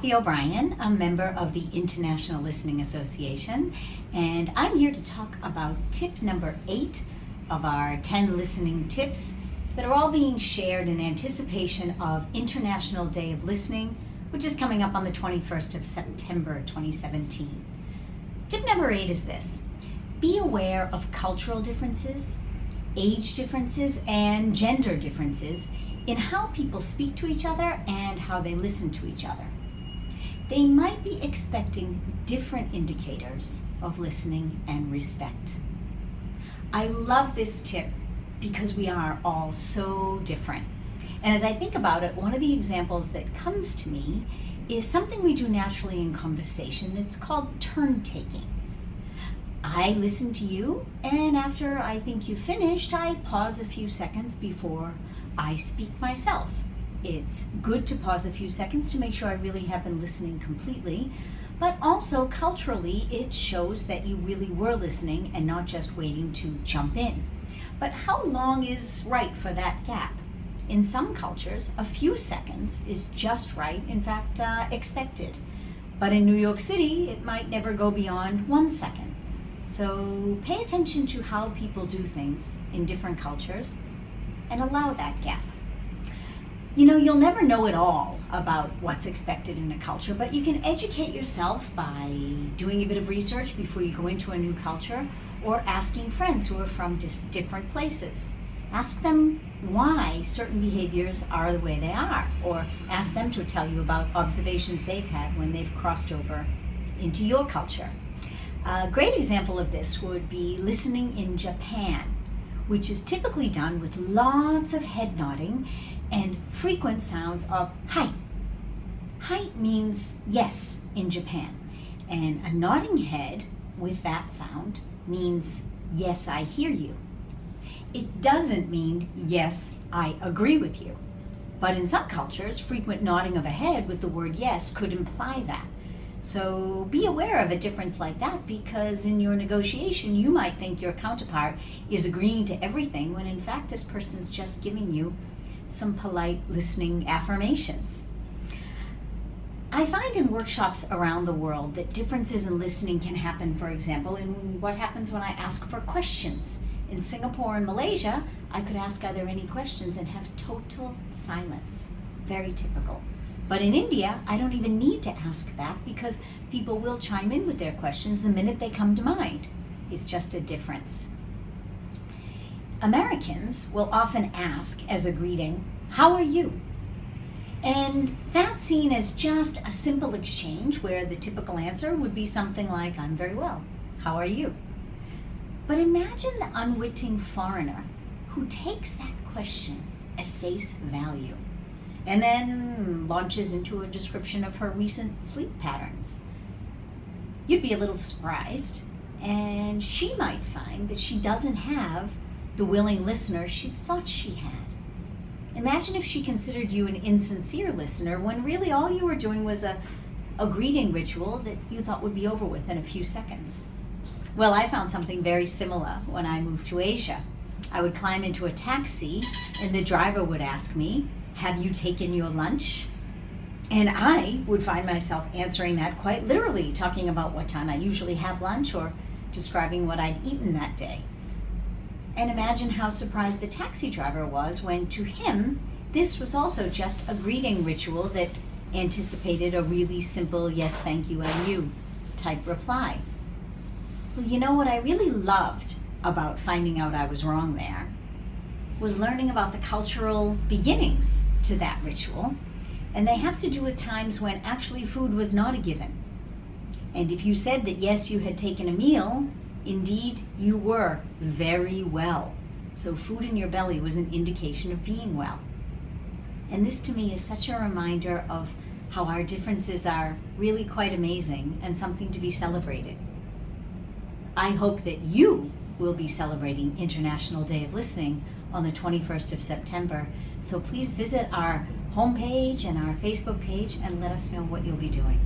Kathy O'Brien, a member of the International Listening Association, and I'm here to talk about tip number 8 of our 10 listening tips that are all being shared in anticipation of International Day of Listening, which is coming up on the 21st of September 2017. Tip number 8 is this: be aware of cultural differences, age differences, and gender differences in how people speak to each other and how they listen to each other. They might be expecting different indicators of listening and respect. I love this tip because we are all so different. And as I think about it, one of the examples that comes to me is something we do naturally in conversation that's called turn taking. I listen to you, and after I think you've finished, I pause a few seconds before I speak myself. It's good to pause a few seconds to make sure I really have been listening completely, but also culturally it shows that you really were listening and not just waiting to jump in. But how long is right for that gap? In some cultures, a few seconds is just right, in fact, expected. But in New York City, it might never go beyond 1 second. So pay attention to how people do things in different cultures and allow that gap. You know, you'll never know it all about what's expected in a culture, but you can educate yourself by doing a bit of research before you go into a new culture, or asking friends who are from different places. Ask them why certain behaviors are the way they are, or ask them to tell you about observations they've had when they've crossed over into your culture. A great example of this would be listening in Japan, which is typically done with lots of head nodding and frequent sounds of hai. Hai means yes in Japan, and a nodding head with that sound means yes, I hear you. It doesn't mean yes, I agree with you. But in some cultures, frequent nodding of a head with the word yes could imply that. So be aware of a difference like that, because in your negotiation you might think your counterpart is agreeing to everything when in fact this person's just giving you some polite listening affirmations. I find in workshops around the world that differences in listening can happen, for example, in what happens when I ask for questions. In Singapore and Malaysia, I could ask, are there any questions, and have total silence. Very typical. But in India, I don't even need to ask that because people will chime in with their questions the minute they come to mind. It's just a difference. Americans will often ask as a greeting, how are you? And that's seen as just a simple exchange where the typical answer would be something like, I'm very well, how are you? But imagine the unwitting foreigner who takes that question at face value and then launches into a description of her recent sleep patterns. You'd be a little surprised, and she might find that she doesn't have the willing listener she thought she had. Imagine if she considered you an insincere listener when really all you were doing was a greeting ritual that you thought would be over with in a few seconds. Well, I found something very similar when I moved to Asia. I would climb into a taxi and the driver would ask me, have you taken your lunch? And I would find myself answering that quite literally, talking about what time I usually have lunch or describing what I'd eaten that day. And imagine how surprised the taxi driver was when, to him, this was also just a greeting ritual that anticipated a really simple yes, thank you, and you type reply. Well, you know what I really loved about finding out I was wrong there was learning about the cultural beginnings to that ritual, and they have to do with times when actually food was not a given. And if you said that yes, you had taken a meal, indeed, you were very well. So food in your belly was an indication of being well. And this to me is such a reminder of how our differences are really quite amazing and something to be celebrated. I hope that you will be celebrating International Day of Listening on the 21st of September. So please visit our homepage and our Facebook page and let us know what you'll be doing.